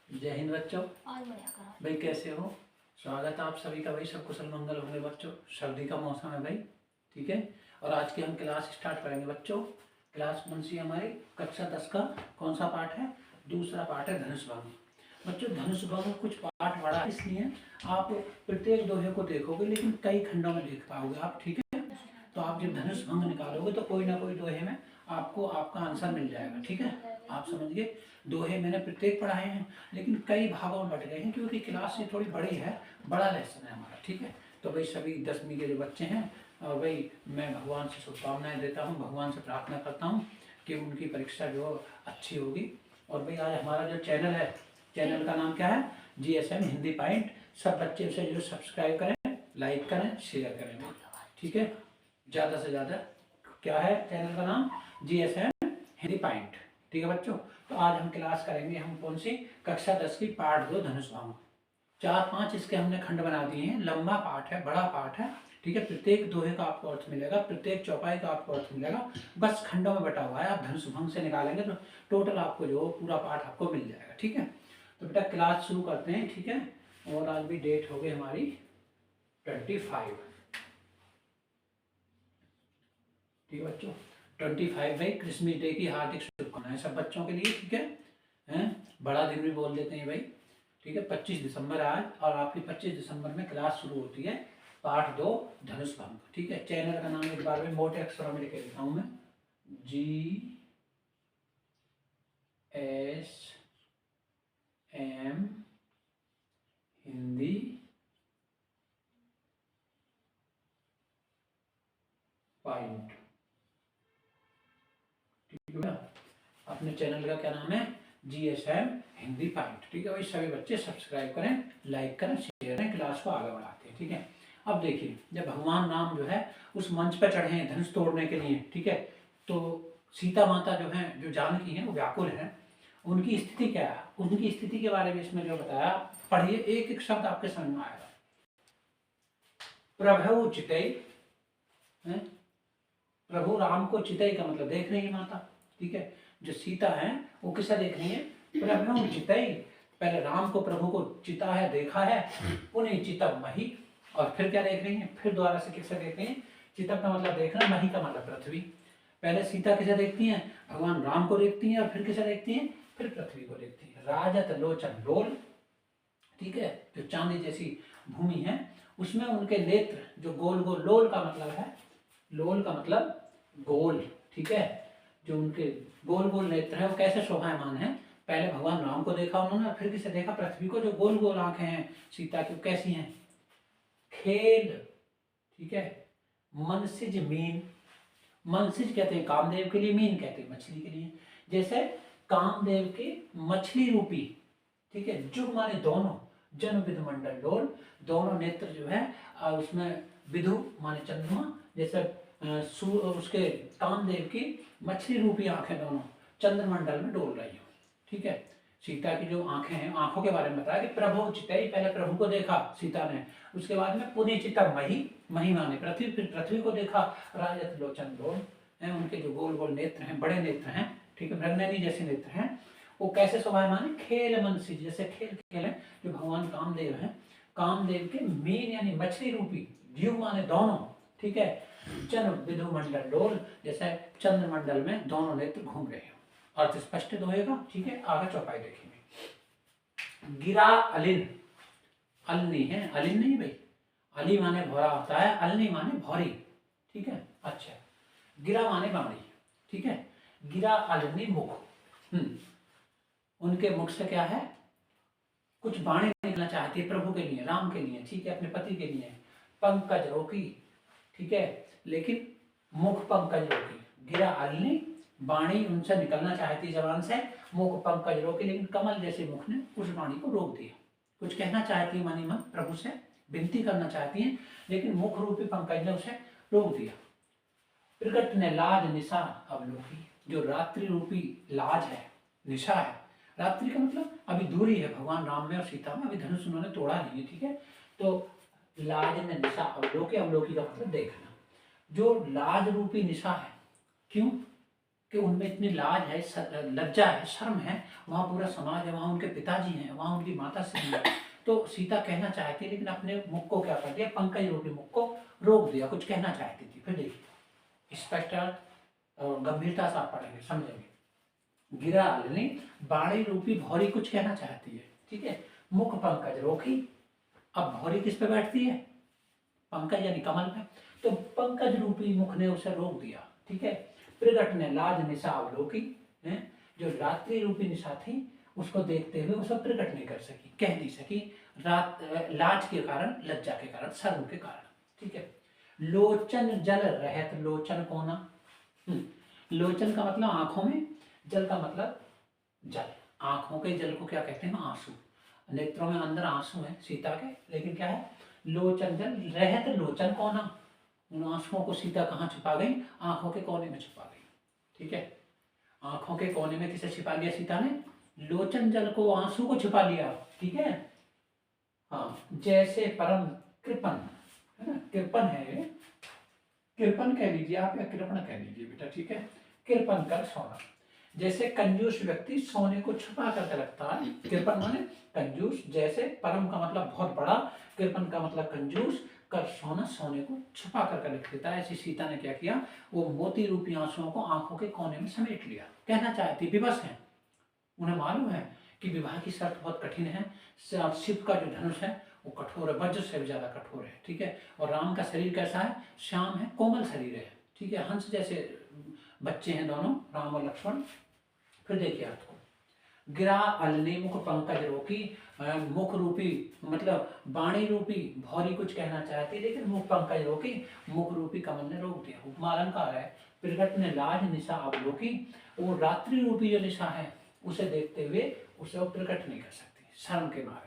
जय हिंद बच्चों। आज बढ़िया करा। भाई कैसे हो? स्वागत है आप सभी का। भाई सब कुशल मंगल होंगे बच्चों। सर्दी का मौसम है भाई, ठीक है। और आज की हम क्लास स्टार्ट करेंगे बच्चों। क्लास कौन सी हमारी? कक्षा 10 का कौन सा पाठ है? दूसरा पाठ है धनुष भंग। बच्चों धनुष भंग कुछ पाठ बड़ा है, इसलिए आप प्रत्येक दोहे को देखोगे लेकिन कई खंडों में देख पाओगे आप, ठीक है। तो आप जब धनुष भंग निकालोगे तो कोई ना कोई दोहे में आपको आपका आंसर मिल जाएगा, ठीक है। आप समझ गए। दोहे मैंने प्रत्येक पढ़ाए हैं लेकिन कई भागों में बट गए हैं क्योंकि क्लास ये थोड़ी बड़ी है, बड़ा लेसन है हमारा, ठीक है। तो भाई सभी 10वीं के जो बच्चे हैं, और भाई मैं भगवान से शुभकामनाएं देता हूँ, भगवान से प्रार्थना करता हूँ कि उनकी परीक्षा जो अच्छी होगी। और भाई आज हमारा जो चैनल है, चैनल का नाम क्या है? GSM Hindi point. सब बच्चे उसे जो सब्सक्राइब करें, लाइक करें, शेयर करें, ठीक है। ज़्यादा से ज़्यादा। क्या है चैनल का नाम? GSM हिंदी पॉइंट, ठीक है बच्चों। तो आज हम क्लास करेंगे, हम कौन सी? कक्षा 10 की पाठ 2 धनुष भंग। 4-5 इसके हमने खंड बना दिए हैं। लंबा पाठ है, बड़ा पाठ है, ठीक है। प्रत्येक दोहे का आपको अर्थ मिलेगा, प्रत्येक चौपाई का आपको अर्थ मिलेगा। बस खंडों में बटा हुआ है। आप धनुष भंग से निकालेंगे तो टोटल आपको जो पूरा पाठ आपको मिल जाएगा, ठीक है। तो बेटा क्लास शुरू करते हैं, ठीक है। और आज भी डेट हो गई हमारी 25, ठीक है बच्चों। 25 भाई क्रिसमस डे की हार्दिक शुभकामनाएं सब बच्चों के लिए, ठीक है। हैं बड़ा दिन भी बोल देते हैं भाई, ठीक है। 25 दिसंबर आज, और आपकी 25 दिसंबर में क्लास शुरू होती है पाठ 2 धनुष भंग, ठीक है। चैनल का नाम एक बार में मोटे अक्षरों में लिख देता हूँ मैं, GSM हिंदी पॉइंट, ठीक है। अपने चैनल का क्या नाम है? GSM हिंदी पॉइंट, ठीक है भाई। सभी बच्चे सब्सक्राइब करें, लाइक करें, शेयर करें, क्लास को आगे बढ़ाते हैं, ठीक है। अब देखिए, जब भगवान राम जो है उस मंच पर चढ़े हैं धनुष तोड़ने के लिए, ठीक है। तो सीता माता जो है, जो जानकी है, वो व्याकुल है। उनकी स्थिति क्या है? उनकी स्थिति के बारे में इसमें जो बताया, पढ़िए, एक एक शब्द आपके समझ में आएगा। प्रभु चितई, प्रभु राम को चितई का मतलब देख रही है माता, ठीक है। जो सीता है वो किसे देख रही है? प्रभु चितई। पहले राम को, प्रभु को चिता है, देखा है, पुनः चितम मही। और फिर क्या देख रही है? फिर दोबारा से किसे देख रही है? चितम का मतलब देखना, मही का मतलब पृथ्वी। पहले सीता किसे देखती है? भगवान राम को देखती है, और फिर किसे देखती है? फिर पृथ्वी को देखती है। राजत लोचन लोल, ठीक है। जो चांदी जैसी भूमि है उसमें उनके नेत्र जो गोल गोल, लोल का मतलब है, लोल का मतलब गोल, ठीक है। जो उनके गोल गोल नेत्र है वो कैसे शोभायमान है? पहले भगवान राम को देखा उन्होंने, फिर किसे देखा? पृथ्वी को। जो गोल गोल आंखें हैं सीता की, कैसी हैं? खेल, ठीक है। मनसिज मीन, मनसिज कहते हैं कामदेव के लिए, मीन कहते हैं मछली के लिए। जैसे कामदेव के मछली रूपी, ठीक है। जुग माने दोनों, जन विधु मंडल डोल, दोनों नेत्र जो है उसमें विधु माने चंद्रमा, जैसे उसके कामदेव की मछली रूपी आंखें दोनों चंद्रमंडल में डोल रही हो, ठीक है। सीता की जो आंखें हैं, आंखों के बारे में बताया कि प्रभु चितई, पहले प्रभु को देखा सीता ने, उसके बाद में पुनः चिता मही, मही माने पृथ्वी, फिर पृथ्वी को देखा। राजत लोचन डोल है, उनके जो गोल गोल नेत्र हैं, बड़े नेत्र हैं, ठीक है, मृगनयनी जैसे नेत्र हैं। वो कैसे शोभायमान है? खेल मनसी, जैसे खेल खेले जो भगवान कामदेव हैं, कामदेव के मीन यानी मछली रूपी, द्युम माने दोनों, ठीक है। चंद्र विधु मंडल डोल, जैसे चंद्रमंडल में दोनों नेत्र घूम रहे हो। अर्थ स्पष्ट तो होगा, ठीक है। आगे चौपाई देखेंगे। गिरा अलिन, अलनी है, अलिन नहीं भाई, अली माने भौरा होता है, अलनी माने भौरी, ठीक है। अच्छा, गिरा माने बाणी, ठीक है। गिरा अलनी मुख, उनके मुख से क्या है? कुछ बाणी निकलना चाहती है प्रभु के लिए, राम के लिए, ठीक है, अपने पति के लिए। पंकज रोकी, ठीक है, लेकिन मुख पंकज रोकी। गिरा अलनी, बाणी उनसे निकलना चाहती जबान से, मुख पंकज रोकी, लेकिन कमल जैसे मुख ने उस बाणी को रोक दिया। कुछ कहना चाहती है मानी मन प्रभु से, विनती करना चाहती है, लेकिन मुख रूपी पंकज ने उसे रोक दिया। प्रकट ने लाज निशा अवलोकी, जो रात्रि रूपी लाज है, निशा है। रात्रि का मतलब अभी दूरी है भगवान राम में और सीता में, अभी धनुष उन्होंने तोड़ा नहीं है, ठीक है। तो लाज ने निशा अवलोकी, अवलोकी का मतलब देखना। जो लाज रूपी निशा है, क्यों? कि उनमें इतनी लाज है, लज्जा है, शर्म है, वहाँ पूरा समाज है, वहाँ उनके पिताजी हैं, वहाँ उनकी माता श्री है। तो सीता कहना चाहती है, लेकिन अपने मुख को क्या कर दिया, पंकज रूपी मुख को रोक दिया, कुछ कहना चाहती थी। फिर देखिए स्पष्ट और गंभीरता से आप पढ़ेंगे, समझेंगे। गिरा अलनी बाणी रूपी भौरी कुछ कहना चाहती है, ठीक है। मुख पंकज रोकी, अब भौरी किस पे बैठती है, पंकज यानी कमल पे, तो पंकज रूपी मुख ने उसे रोक दिया, ठीक है। प्रगट ने लाज निशा अवलोकी, जो रात्रि रूपी निशा थी उसको देखते हुए उसे प्रकट नहीं कर सकी, कह नहीं सकी, रात लाज के कारण, लज्जा के कारण, शर्म के कारण, ठीक है। लोचन जल रहत, लोचन कोना, लोचन का मतलब आंखों में, जल का मतलब जल, आंखों के जल को क्या कहते हैं, आंसू, नेत्रों में अंदर आंसू है सीता के, लेकिन क्या है, लोचन जल रहत लोचन कोना, उन आंसुओं को सीता कहाँ छुपा गई, आंखों के कोने में छुपा गई, ठीक है। आंखों के कोने में किसे छिपा लिया सीता ने, लोचन जल को, आंसू को छुपा लिया, ठीक है। हाँ, जैसे परम कृपन, है ना, कृपन है, कृपन कह लीजिए आप या कृपण कह लीजिए बेटा, ठीक है। कृपन कर सोना, जैसे कंजूस व्यक्ति सोने को छुपा करके रखता है, कृपन माने कंजूस, जैसे परम का मतलब बहुत बड़ा, कृपन का मतलब कंजूस, कर सोना सोने को छुपा करके रख देता है। ऐसी सीता ने क्या किया, वो मोती रूपी आंसुओं को आंखों के कोने में समेट लिया, कहना चाहती विवश है, उन्हें मालूम है कि विवाह की शर्त बहुत कठिन है, शिव का जो धनुष है वो कठोर है, वज्र से भी ज्यादा कठोर है, ठीक है। और राम का शरीर कैसा है, श्याम है, कोमल शरीर है, ठीक है, हंस जैसे बच्चे हैं दोनों, राम और लक्ष्मण। फिर देखिए आपको, गिरा अलने मुख पंकज रोकी, मुख रूपी मतलब वाणी रूपी भौरी कुछ कहना चाहती, लेकिन मुख पंकज रोकी, मुख रूपी कमल ने रोक दिया। उपमालंकार है, प्रगट ने लाज निशा अवलोकी, वो रात्रि रूपी जो निशा है उसे देखते हुए उसे वो प्रकट नहीं कर सकती, शर्म के मारे।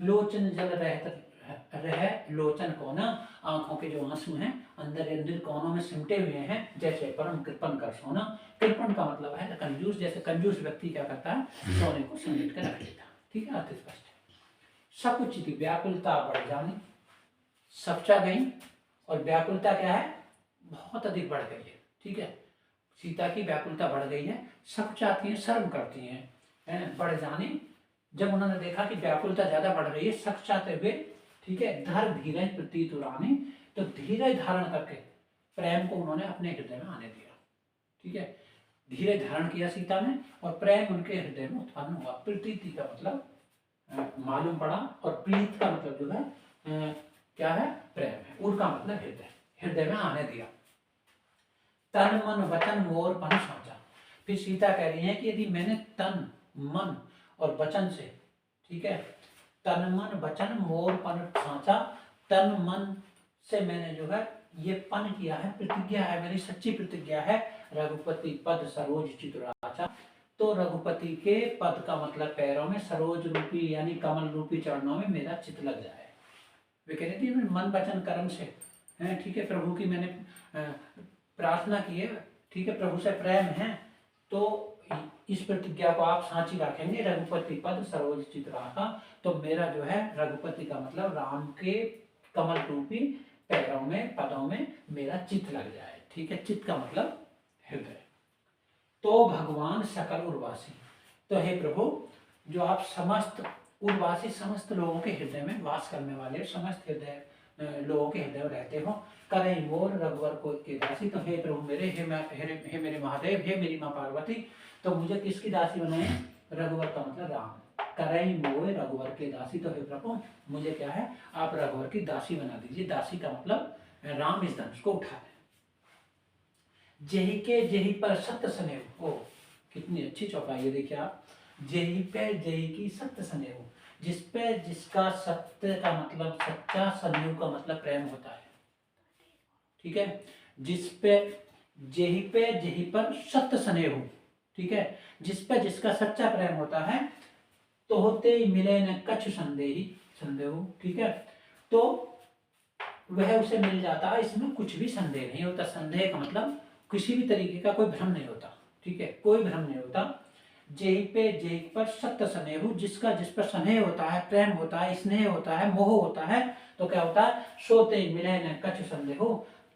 लोचन जल रहत रह लोचन कोना, आंखों के जो आंसू हैं अंदर कोनों में सिमटे हुए हैं, जैसे परम कृपन कर सोना, कृपण का मतलब है कंजूस, जैसे कंजूस व्यक्ति क्या करता है, सोने को समेट कर रख लेता, ठीक है, अर्थ स्पष्ट है। सकुचित व्याकुलता बढ़ जानी, सपचा गई, और व्याकुलता क्या है, बहुत अधिक बढ़ गई है, ठीक है, सीता की व्याकुलता बढ़ गई है, सकुचाती है, शर्म करती हैं, बढ़ जानी, जब उन्होंने देखा कि व्याकुलता ज्यादा बढ़ रही है, सकुचाते हुए, ठीक है, धर धीरज प्रतीत उरानी, तो धीरज धारण करके प्रेम को उन्होंने अपने हृदय में आने दिया, ठीक है, धीरज धारण किया सीता ने, और प्रेम उनके हृदय में उत्पन्न हुआ। प्रीति का मतलब मालूम पड़ा, और प्रीत का मतलब जो है क्या है, प्रेम है, उनका मतलब हृदय, हृदय में आने दिया। तन मन वचन मोर पन सोचा, फिर सीता कह रही है कि यदि मैंने तन मन और वचन से, ठीक है, तन मन वचन मोर पन सोचा, तन मन से मैंने जो है ये पन किया है, प्रतिज्ञा है, मेरी सच्ची प्रतिज्ञा है, रघुपति पद सरोज चितुराचा, तो रघुपति के पद का मतलब पैरों में, सरोज रूपी यानी कमल रूपी चरणों में मेरा चित लग जाए। वे कह रही थी मन वचन कर्म से, ठीक है, प्रभु की मैंने प्रार्थना की है, ठीक है, प्रभु से प्रेम है, तो इस प्रतिज्ञा को आप साँची रखेंगे, रघुपति पद सरोज चितराका, तो मेरा जो है रघुपति का मतलब राम के कमल रूपी पैरों में, पदों में मेरा चित्त लग जाए, ठीक है, चित्त का मतलब हृदय। तो भगवान सकल उर्वासी, तो हे प्रभु जो आप समस्त उर्वासी, समस्त लोगों के हृदय में वास करने वाले, समस्त हृदय लोगों के हृदय में रहते हो, करें मोर रघुवर को के दासी, तो हे प्रभु मेरे, हे मेरे महादेव, हे मेरी माँ पार्वती, तो मुझे किसकी दासी बनाए, रघुवर का मतलब राम, करें मोर रघुवर के दासी, तो हे प्रभु मुझे क्या है, आप रघुवर की दासी बना दीजिए। दासी का मतलब राम इस धनुष को उठा ले। जेही के जेही पर सत्य स्नेह, ओ कितनी अच्छी चौपाई है, देखिए आप, जेही पे जेही की सत्य स्नेह, जिस पे जिसका सत्य का मतलब सच्चा, स्नेह का मतलब प्रेम होता है, ठीक है, जिस पे जेही पर सत्य स्नेह, ठीक है, जिस पे जिसका सच्चा प्रेम होता है, तो होते ही मिले न कछ संदेह, ठीक है, तो वह उसे मिल जाता है, इसमें कुछ भी संदेह नहीं होता। संदेह का मतलब किसी भी तरीके का कोई भ्रम नहीं होता, ठीक है, कोई भ्रम नहीं होता। जेही पे जेही पर सत्य स्नेह, जिसका जिस पर स्नेह होता है, प्रेम होता है, स्नेह होता है, मोह होता है, तो क्या होता है, सोते ही मिले न कछ संदेह,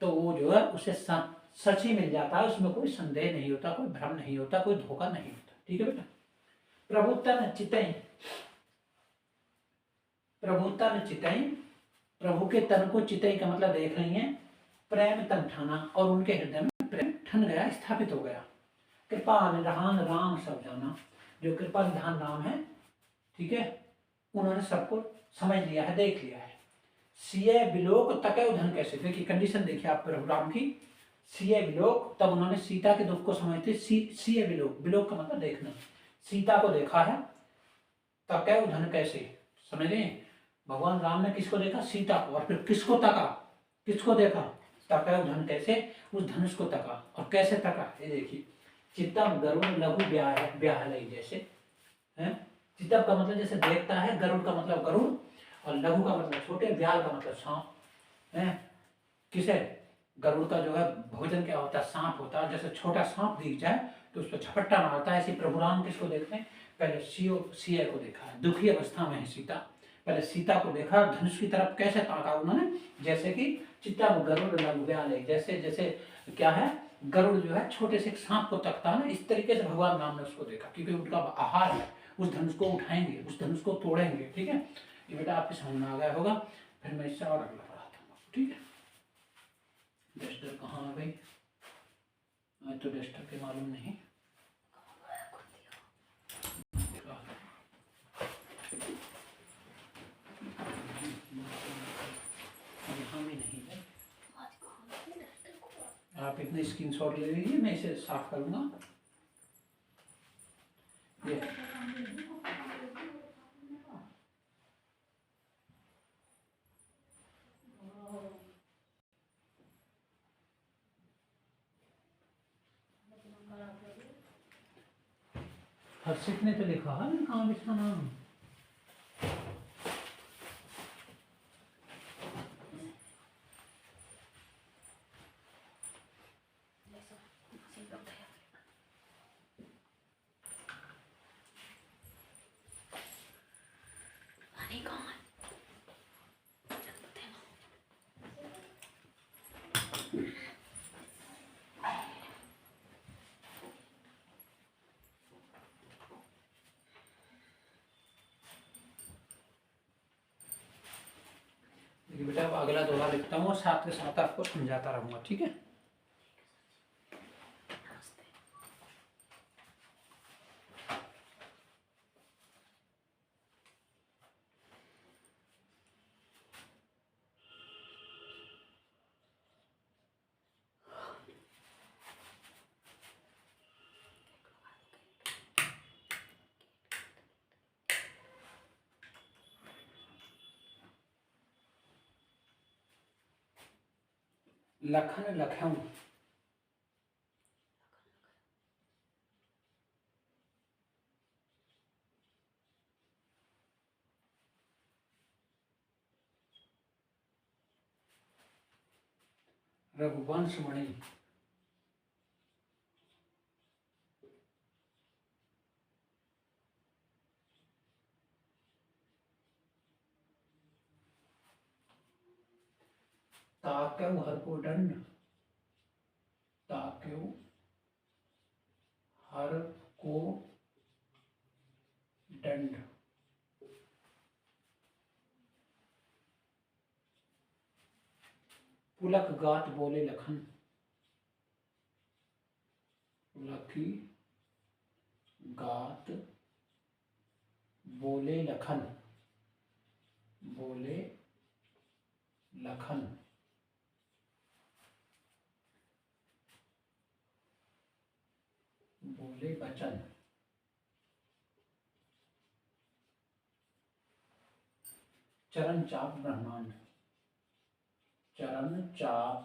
तो वो जो है उसे सच ही मिल जाता है, उसमें कोई संदेह नहीं होता, कोई भ्रम नहीं होता, कोई धोखा नहीं होता। ठीक है बेटा। प्रभुतन चितई, प्रभुतन चितई, प्रभु के तन को चितई का मतलब देख रही है, प्रेम तन ठाना, और उनके हृदय में प्रेम ठन गया, स्थापित हो गया। कृपा निधान राम सब जाना, जो कृपा निधान राम है, ठीक है, उन्होंने सबको समझ लिया है, देख लिया है। सीए विलोक तके उधन कैसे, देखिए कंडीशन देखिए आप प्रभु राम की। सीए विलोक, तब उन्होंने सीता के दुख को समझते। सीए विलोक, विलोक का मतलब देखना, सीता को देखा है। तके उधन कैसे, समझे, भगवान राम ने किसको देखा, सीता को, और फिर किसको तका, किसको देखा, तके उधन कैसे, उस धनुष को तका, और कैसे तका, ये देखिए, चित्तम गरुड़ लघु ब्याह जैसे है। चित्तम का मतलब जैसे देखता है, गरुड़ का मतलब गरुड़, और लघु का मतलब छोटे, ब्याल का मतलब सांप है। किसे, गरुड़ का जो है भोजन क्या होता है, सांप होता है। जैसे छोटा सांप दिख जाए तो उस पर झपट्टा मारता है, ऐसे प्रभु राम किसको देखते हैं, पहले सीए को देखा है, दुखी अवस्था में है सीता, पहले सीता को देखा, धनुष की तरफ कैसे ताका उन्होंने, जैसे कि चित्ता गरुड़ लघु ब्याल, जैसे जैसे क्या है, गरुड़ जो है छोटे से सांप को तकता है ना, इस तरीके से भगवान राम ने उसको देखा, क्योंकि उनका आहार है, उस धनुष को उठाएंगे, उस धनुष को तोड़ेंगे। ठीक है, ये बेटा आपके समझ में आ गया होगा। फिर मैं इससे और अगला पढ़ाता हूँ। ठीक है, डस्टर कहाँ है भाई, आज तो डस्टर के मालूम नहीं। यहाँ भी नहीं है, आप इतने स्क्रीनशॉट ले लीजिए, मैं इसे साफ करूँगा। ये हर्षित ने तो लिखा है ना, कहाँ इसका नाम, बेटा अब अगला दोहरा लिखता हूँ, साथ के साथ आपको समझाता रहूँगा। ठीक है, लखन लखन, रघुवंश मणि, ताक्यव हर को दंड, ताक्यव हर को दंड, पुलक गात बोले लखन, पुलकी गात बोले लखन, बोले लखन, बोले बचन, चरण चाप ब्रह्मांड, चरण चाप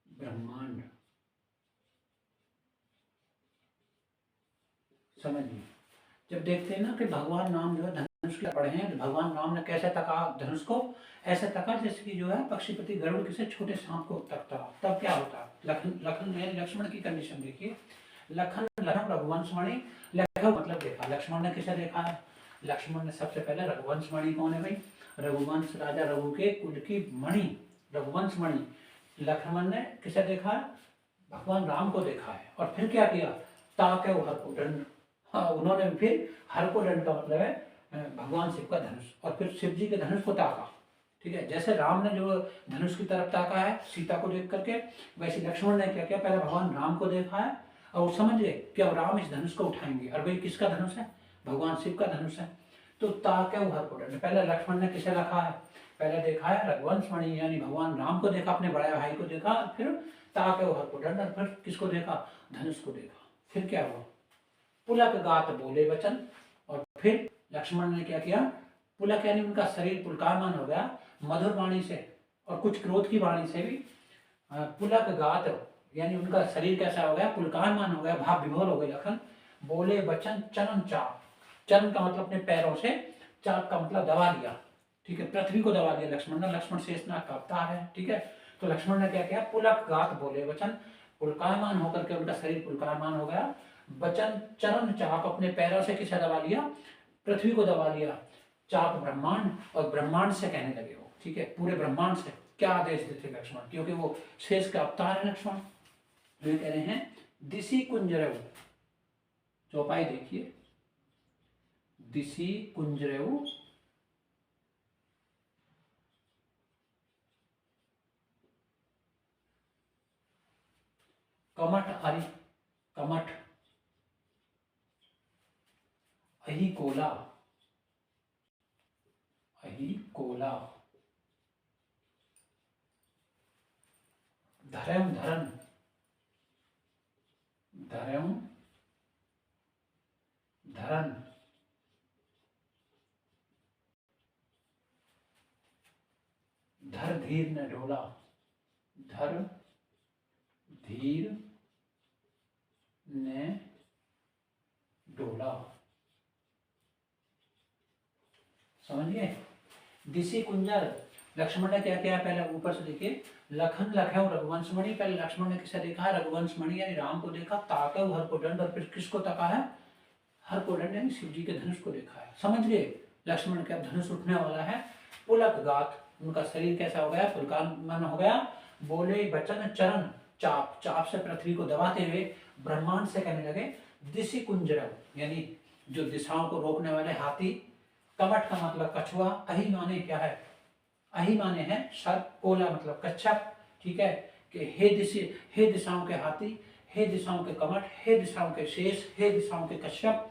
ब्रह्मांड। समझिए, जब देखते हैं ना कि भगवान राम जो है धनुष के पड़े हैं, भगवान राम ने कैसे तका धनुष को, ऐसे तका जैसे कि जो है पक्षीपति गरुड़ किसी छोटे सांप को तकता, तब क्या होता, लखन लखन में लक्ष्मण की कंडीशन देखिए, लखन लखन रघुवंश मणि, लखन मतलब देखा, लक्ष्मण ने किसे देखा है, लक्ष्मण ने सबसे पहले रघुवंश मणि कौन है भाई, रघुवंश राजा रघु के कुल की मणि, रघुवंश मणि लक्ष्मण ने किसे देखा है? भगवान राम को देखा है। और फिर क्या किया? ताके हर को दंड, हाँ उन्होंने फिर हर को दंड का मतलब है भगवान शिव का धनुष, और फिर शिव जी के धनुष को ताका। ठीक है, जैसे राम ने जो धनुष की तरफ ताका है सीता को देख करके, वैसे लक्ष्मण ने क्या किया? पहले भगवान राम को देखा है और वो समझ गए कि अब राम इस धनुष को उठाएंगे, और भाई किसका धनुष है? भगवान शिव का धनुष है। तो ताके हर को दंड, पहले लक्ष्मण ने किसे रखा है? पहले देखा है रघुवंश मणि यानी भगवान राम को देखा, अपने बड़े भाई को देखा, फिर ताके हर को दंड, और फिर किसको देखा? धनुष को देखा। फिर क्या हुआ? पुलक गात बोले वचन, और फिर लक्ष्मण ने क्या किया? पुलक यानी उनका शरीर पुलकायमान हो गया मधुर वाणी से, और कुछ क्रोध की वाणी से भी। पुलक गात यानी उनका शरीर कैसा हो गया? पुलकायमान हो गया, भाव विभोर हो गए लखन। बोले वचन चरण चाप, चरण का मतलब अपने पैरों से, चाप का मतलब दबा लिया। ठीक है, पृथ्वी को दबा दिया लक्ष्मण ने। लक्ष्मण शेषनाग का अवतार है। ठीक है, तो लक्ष्मण ने क्या किया? पुलक गात बोले वचन, पुलकायमान होकर के उनका शरीर पुलकायमान हो गया। वचन चरण चाप, अपने पैरों से किसे दबा लिया? पृथ्वी को दबा लिया। चाप ब्रह्मांड, और ब्रह्मांड से कहने लगे वो। ठीक है, पूरे ब्रह्मांड से क्या आदेश देते लक्ष्मण, क्योंकि वो शेष का अवतार है लक्ष्मण। तो ये कह रहे हैं दिशि कुंजरव, चौपाई देखिए, दिशि कुंजरव कमठ हरि, कमठ अहि कोला, अहि कोला, धर्म धरन, धर्म धरन, धर धीर ने ढोला, धर धीर ने डोला। समझिए, दिशि कुंजर, लक्ष्मण ने क्या किया? पहले ऊपर से देखिए, लखन लखन रघुवंश मणि, पहले लक्ष्मण ने किसे देखा है? रघुवंश मणि यानी राम को देखा। ताके हर को दंड, और फिर किसको तका है? हर को दंड यानी शिव जी के धनुष को देखा है। समझ गए, लक्ष्मण का धनुष उठने वाला है। पुलक गात, उनका शरीर कैसा हो गया? पुलकायमान हो गया। बोले वचन चरण चाप, चाप से पृथ्वी को दबाते हुए ब्रह्मांड से कहने लगे दिशि कुंजरव यानी जो दिशाओं को रोकने वाले हाथी। कमठ का मतलब कछुआ। अहि माने क्या है? अहि माने है सर्प, कोला मतलब कच्छप। ठीक है, कि हे दिशाओं के हाथी, हे दिशाओं के कमठ, हे दिशाओं के शेष, हे दिशाओं के कश्यप।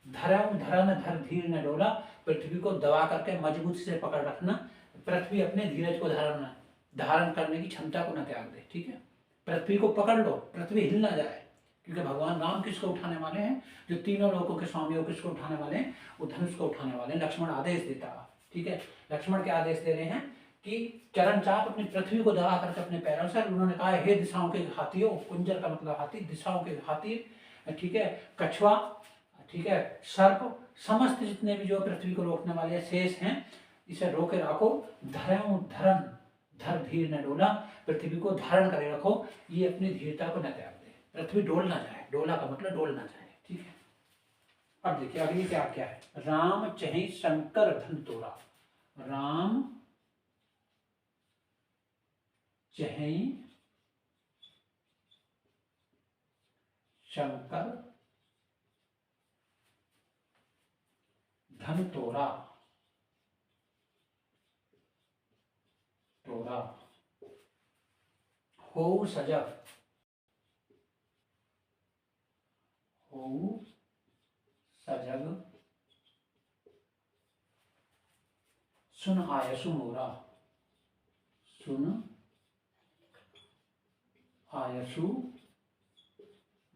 धर्म धरन धर धीर न डोला, पृथ्वी को दबा करके मजबूती से पकड़ रखना। पृथ्वी अपने धीरज को धारण करने की क्षमता को न त्याग दे। ठीक है, पृथ्वी को पकड़ लो, पृथ्वी हिल ना जाए, क्योंकि भगवान राम किसको उठाने वाले हैं? जो तीनों लोगों के स्वामी हो, किसको उठाने वाले हैं? वो धनुष को उठाने वाले हैं। लक्ष्मण आदेश देता है। ठीक है, लक्ष्मण के आदेश दे रहे हैं कि चरण चाप अपनी पृथ्वी को दबा करके अपने पैरों से, उन्होंने कहा हे दिशाओं के हाथियों, कुंजर का मतलब हाथी, दिशाओं के हाथी। ठीक है, कछुआ, ठीक है, सर्प, समस्त जितने भी जो पृथ्वी को रोकने वाले शेष हैं, इसे रोके रखो। धर्म धरन धर धीर न डोला, पृथ्वी को धारण करे रखो, ये अपनी धीरता को न त्याग दे, पृथ्वी डोल ना जाए। डोला का मतलब डोल ना जाए। ठीक है, अब देखिए अगली क्या क्या है? राम चहि शंकर धन तोड़ा, राम चहि शंकर धन तोड़ा, तोड़ा हो सजग, हो सजग सुन आयसु मोरा, सुन आयसु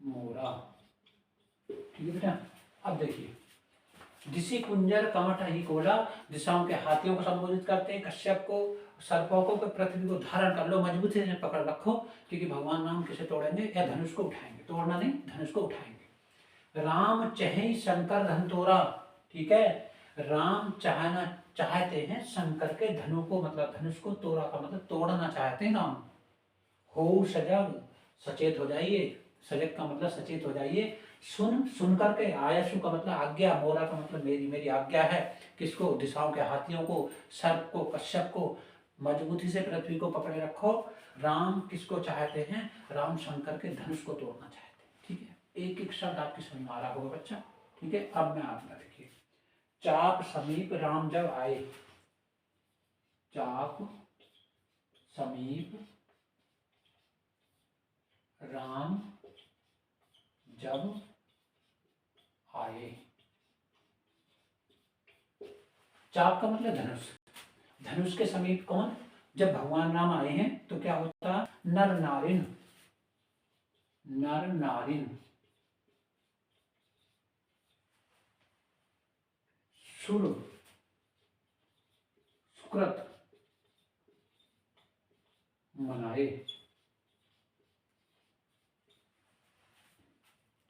मोरा। ठीक है बेटा, अब देखिए दिशि कुंजर कमठ ही कोला, दिशाओं के हाथियों को संबोधित करते हैं, कश्यप को, सर्पों को, पृथ्वी को धारण कर लो, मजबूती से पकड़ रखो, क्योंकि भगवान राम किसे तोड़ेंगे? या धनुष को उठाएंगे। तोड़ना नहीं, धनुष को उठाएंगे। राम चहे शंकर धन तोड़ा। ठीक है, राम चाहते हैं शंकर के धनु को, मतलब धनुष को, तोड़ा का मतलब तोड़ना चाहते हैं राम। हो सजग, सचेत हो जाइए, सजग का मतलब सचेत हो जाइए। सुन, सुन करके, आयसु का मतलब आज्ञा, मोरा का मतलब मेरी, मेरी आज्ञा है। किसको? दिशाओं के हाथियों को, सर्प को, कश्यप को, मजबूती से पृथ्वी को पकड़े रखो। राम किसको चाहते हैं? राम शंकर के धनुष को तोड़ना चाहते हैं। ठीक है, एक एक शब्द आपकी समझ में आ रहा होगा बच्चा। ठीक है, अब मैं आपका देखिए, चाप समीप राम जब आए, चाप समीप राम जब आए। चाप का मतलब धनुष, धनुष के समीप कौन? जब भगवान राम आए हैं तो क्या होता? नर नारिन, नर नारिन सुर सुकृत मनाए।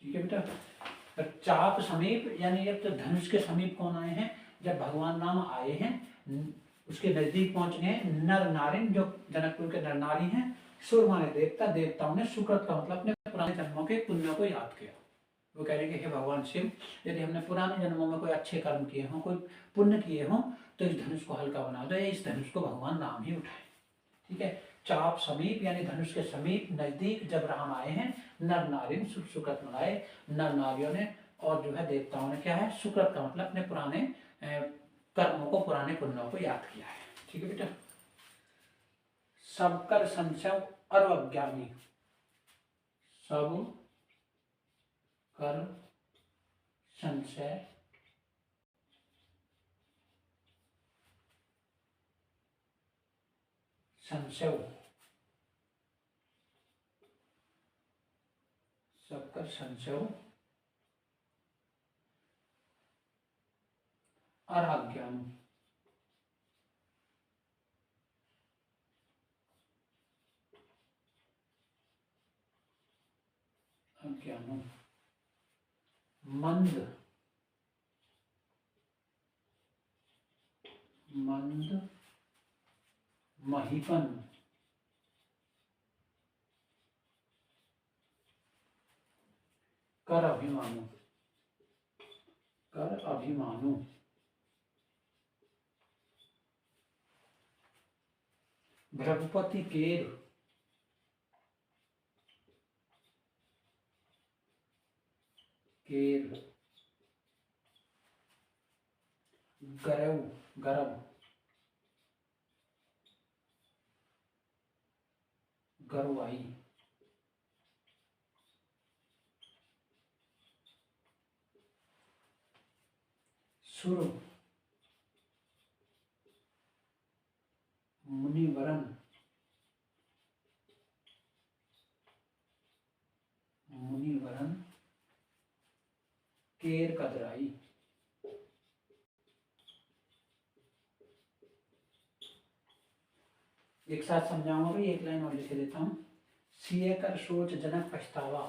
ठीक है बेटा, तो चाप समीप यानी जब तो धनुष के समीप कौन आए हैं? जब भगवान राम आए हैं, उसके नजदीक पहुंच गए नर नारिन, जो जनकपुर के नर नारी हैं। सुर माने देवता, देवताओं ने सुकृत का मतलब अपने पुराने जन्मों के पुण्यों को याद किया। वो कह रहे हैं कि हे भगवान शिव, यदि हमने पुराने जन्मों में कोई अच्छे कर्म किए हों, कोई पुण्य किए हों, तो इस धनुष को हल्का बना दो, इस धनुष को भगवान राम ही उठाए। ठीक है, चाप समीप यानी धनुष के समीप, नजदीक जब राम आए हैं, नर नारिन सुकृत मनाए। नर नारियों ने और जो है देवताओं ने क्या है? सुकृत का मतलब अपने पुराने कर्मों को, पुराने पुण्यों को याद किया है। ठीक है बेटा, सब कर संशय और अज्ञानी, सब कर संशय संशय, सब कर संशय और अज्ञान, अज्ञान मंद, मंद महीपन, कर अभिमानु, कर अभिमानु भ्रघुपति केर, केर गरव, गरम, गरुआई, सुर मुनिवरन, मुनिवरन केर कदराई। एक साथ समझाऊंगा भाई, एक लाइन और लिख देता हूं। सीए कर सोच जनक पछतावा,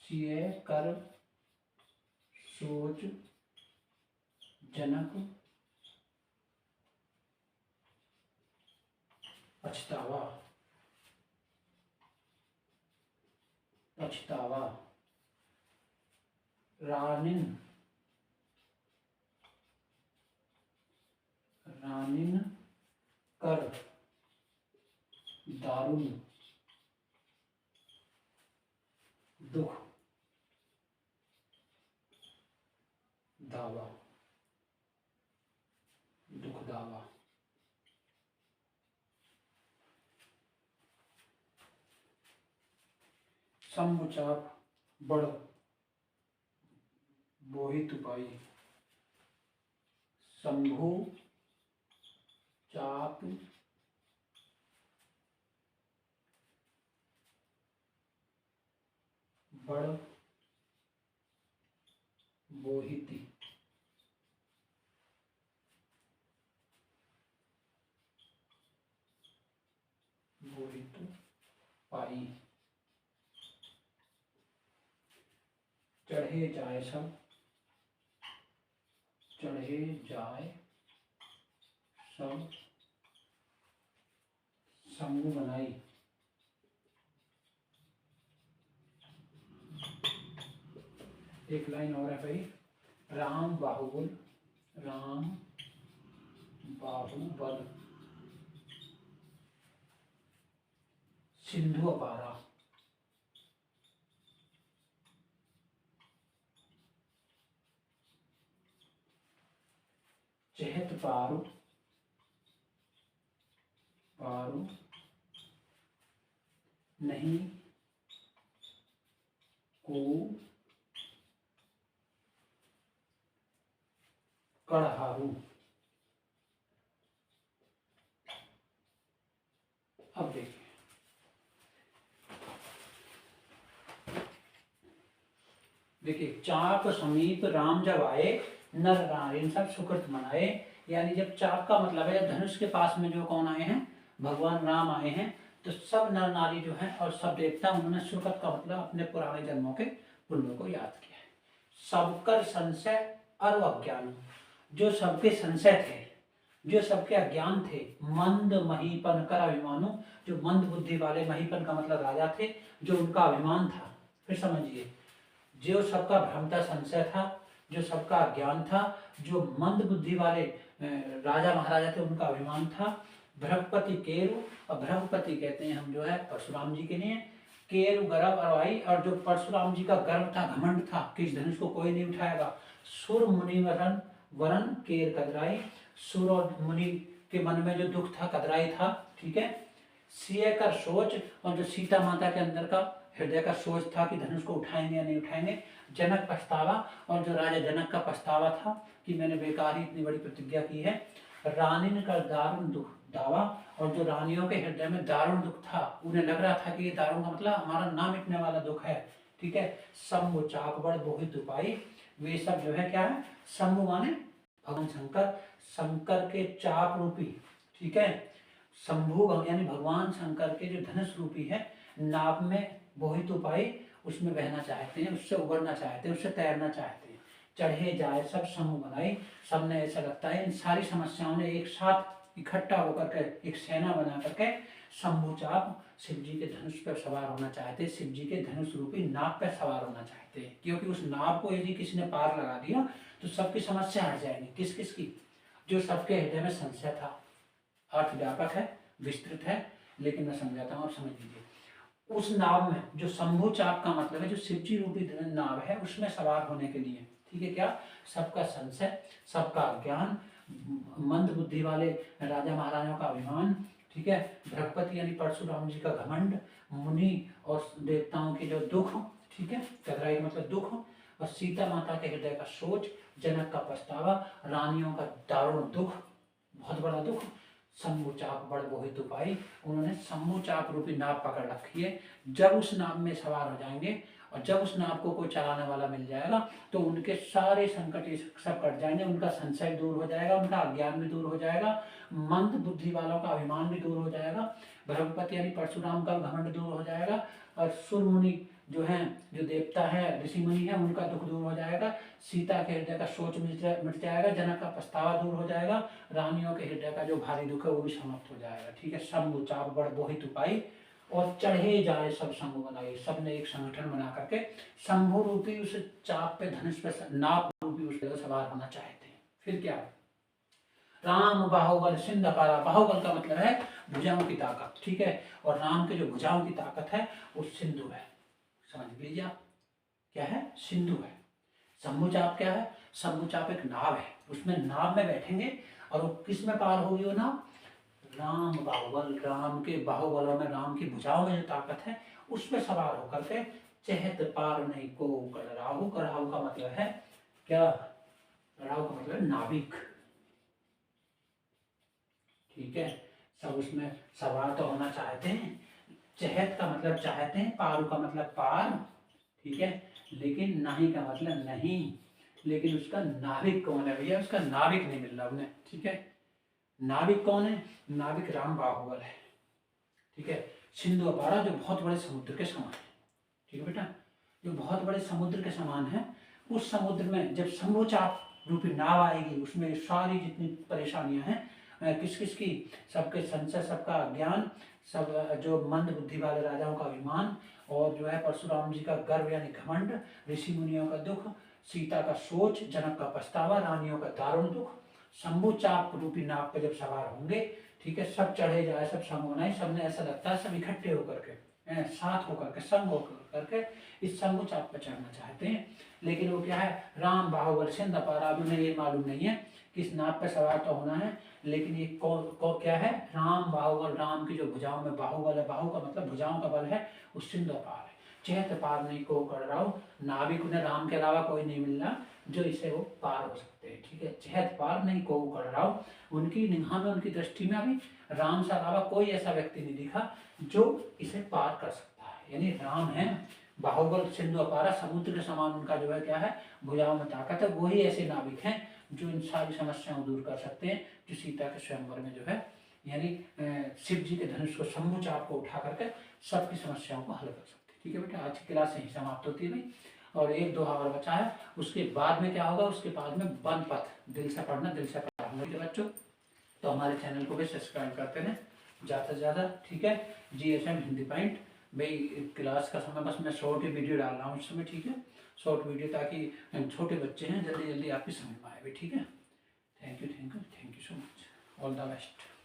सीए कर सोच जनक पछतावा, पछतावा रानिन, रानिन कर दारुण दुख दावा, दुख दावा। शंभु चाप बड़ बोही तुपाई, शंभु चाप बड़ बोहिती, बोहित पाई। चढ़े जाए सब, चढ़े जाए सब शंभु बनाई, एक लाइन और है भाई, राम बाहुबल, राम बाहुबल सिंधु अपारा। चहत पारु पारु नहीं को कड़हारू। अब देखिए चाप समीप राम जब आए, नर नारी सब सुकृत मनाए। यानी जब चाप का मतलब है धनुष के पास में जो कौन आए हैं, भगवान राम आए हैं, तो सब नर नारी जो हैं और सब देवता उन्होंने सुकृत का मतलब अपने पुराने जन्मों के पुण्यों को याद किया है। सबकर संशय और अज्ञान, जो सबके संशय थे, जो सबके अज्ञान थे, मंद महीपन कर अभिमानु, जो मंद बुद्धि वाले, महीपन का मतलब राजा थे, जो उनका अभिमान था। फिर समझिए, जो सबका भ्रम था, संशय था, जो सबका ज्ञान था, जो मंद बुद्धि वाले राजा महाराजा थे उनका अभिमान था। बृहस्पति केरु, और बृहस्पति कहते हैं हम जो है परशुराम जी के लिए, केरु गर्भ अरवाई, और जो परशुराम जी का गर्व था, घमंड था कि इस धनुष को कोई नहीं उठाएगा। सुर मुनि वरण वरण केर कदराई, सुर और मुनि के मन में जो दुख था, कदराई था, ठीक है। सिय कर सोच, और जो सीता माता के अंदर का हृदय का सोच था कि धनुष को उठाएंगे या नहीं उठाएंगे। जनक पछतावा, और जो राजा जनक का पछतावा था कि मैंने बेकार ही इतनी बड़ी प्रतिज्ञा की है। रानीन का दारुण दुख दावा, और जो रानियों के हृदय में दारुण दुख था, उन्हें लग रहा था कि ये दारुण का मतलब हमारा ना मिटने वाला दुख है, ठीक है। शंभु चाप बड़ बोहित उपाई, वे सब जो है क्या है, शंभु माने भगवान शंकर, शंकर के चाप रूपी, ठीक है, शंभु यानी भगवान शंकर के जो धनुष रूपी है नाव में बोहित उपाय, उसमें बहना चाहते हैं, उससे उबरना चाहते हैं, उससे तैरना चाहते हैं। चढ़े जाए सब समूह बनाई, सबने ऐसा लगता है इन सारी समस्याओं ने एक साथ इकट्ठा होकर के एक सेना बना करके शंभु चाप शिव जी के धनुष पर सवार होना चाहते हैं, शिव जी के धनुष रूपी नाव पर सवार होना चाहते हैं। क्योंकि उस नाव को यदि किसी ने पार लगा दिया तो सबकी समस्या हट जाएगी। किस किस की? जो सबके हृदय में संशय था। अर्थ व्यापक है, विस्तृत है, लेकिन मैं समझाता हूँ, आप समझ लीजिए। उस नाव में जो शंभु चाप का मतलब है, जो शिवजी रूपी नाव है, उसमें सवार होने के लिए, ठीक है, क्या सबका संशय, सबका ज्ञान, मंद बुद्धि वाले राजा महाराजाओं का अभिमान, ठीक है, बृहस्पति यानी परशुराम जी का घमंड, मुनि और देवताओं के जो दुख, ठीक है, कदराई मतलब दुख, और सीता माता के हृदय का सोच, जनक का पछतावा, रानियों का दारुण दुख, बहुत बड़ा दुख। शंभु चाप बड़ बोहित उपाय, उन्होंने शंभु चाप रूपी नाव पकड़ रखी है। जब उस नाव में सवार हो जाएंगे और जब उस नाव को कोई चलाने वाला मिल जाएगा तो उनके सारे संकट सब कट जाएंगे, उनका संशय दूर हो जाएगा, उनका अज्ञान भी दूर हो जाएगा, मंद बुद्धि वालों का अभिमान भी दूर हो जाएगा, बृहस्पति यानी परशुराम का घमंड दूर हो जाएगा, और सुर मुनि जो हैं, जो देवता है, ऋषि मुनि है, उनका दुख दूर हो जाएगा, सीता के हृदय का सोच मिट जाएगा, जनक का पछतावा दूर हो जाएगा, रानियों के हृदय का जो भारी दुख है वो भी समाप्त हो जाएगा, ठीक है। शंभु चाप बड़ बोहित उपाय, और चढ़े जाए सब संग बनाए, सब ने एक संगठन बना करके शंभु रूपी उस चाप पे, धनुष पे, नाप रूपी उस पर सवार होना चाहते हैं। फिर क्या? राम बाहुबल सिंध अपारा, बाहुबल का मतलब है भुजाओं की ताकत, ठीक है, और राम के जो भुजाओं की ताकत है वो सिंधु है, समझ लीजिए आप, क्या है? सिंधु है। शंभु चाप क्या है? शंभु चाप एक नाव है, उसमें नाव में बैठेंगे और वो किस में पार होगी वो नाव? राम बाहुबल, राम के बाहुबलों में, राम की भुजाओं में जो ताकत है उसमें सवार होकर के चहत पार नहीं को कड़राहु, कड़राहु का मतलब है क्या? कड़राहु का मतलब नाविक, ठीक है, सब उसमें सवार तो होना चाहते हैं। चहत का मतलब चाहते हैं, पारू का मतलब पार, ठीक है, लेकिन नहीं का मतलब नहीं, लेकिन उसका नाविक कौन है भैया? उसका नाविक नहीं मिल रहा उन्हें, ठीक है। नाविक कौन है? नाविक राम बाहुबल है, ठीक है। सिंधु अपारा जो बहुत बड़े समुद्र के समान है, ठीक है बेटा, जो बहुत बड़े समुद्र के समान है, उस समुद्र में जब शंभु चाप रूपी नाव आएगी, उसमें सारी जितनी परेशानियां हैं किस किस की, सबके संशय, सबका ज्ञान, सब जो मंद बुद्धि वाले राजाओं का अभिमान, और जो है परशुराम जी का गर्व यानी घमंड, ऋषि मुनियों का दुख, सीता का सोच, जनक का पछतावा, रानियों का दारुण दुख, शंभु चाप रूपी नाव पे जब सवार होंगे, ठीक है, सब चढ़े जाए, सब संग बनाए, सबने ऐसा लगता है सब इकट्ठे होकर के, साथ होकर के, संग होकर के इस शंभु चाप पर चढ़ना चाहते हैं। लेकिन वो क्या है, राम बाहुबल सिंध अपारा, अभी उन्हें ये मालूम नहीं है कि इस नाव पर सवार तो होना है, लेकिन ये क्या है, राम बाहुबल, राम की जो भुजाओं में बाहुबल है, बाहु का मतलब भुजाओं का बल है, वो सिंध अपार है, चेत पार नहीं को कर रहा हूँ, नाविक उन्हें राम के अलावा कोई नहीं मिलना जो इसे वो पार हो सकते हैं, ठीक है, चेत पार नहीं को कर रहा हूँ। उनकी निगाह में, उनकी दृष्टि में अभी राम से अलावा कोई ऐसा व्यक्ति नहीं दिखा जो इसे पार कर सकता है, यानी राम है, बाहुबल सिंधु अपारा, समुद्र के समान उनका जो है क्या है, भुजाओं में ताकत है, वही ऐसे नाविक हैं जो इन सारी समस्याओं दूर कर सकते हैं, जो सीता के स्वयंवर में जो है, यानी शिव जी के धनुष को, शंभु चाप को उठा करके सबकी समस्याओं को हल कर सकते हैं। ठीक है बेटा, आज की क्लास यही समाप्त होती है भाई, और एक दो और बचा है, उसके बाद में क्या होगा, उसके बाद में वन पथ, दिल से पढ़ना, दिल से पढ़ना बच्चों। तो हमारे चैनल को भी सब्सक्राइब करते रहें ज़्यादा से ज़्यादा, ठीक है। GSM हिंदी पॉइंट भाई, क्लास का समय बस मैं शॉर्ट ही वीडियो डाल रहा हूँ इस समय, ठीक है, शॉर्ट वीडियो, ताकि छोटे बच्चे हैं जल्दी जल्दी आपकी समझ में आए भाई, ठीक है। Thank you so much, all the best.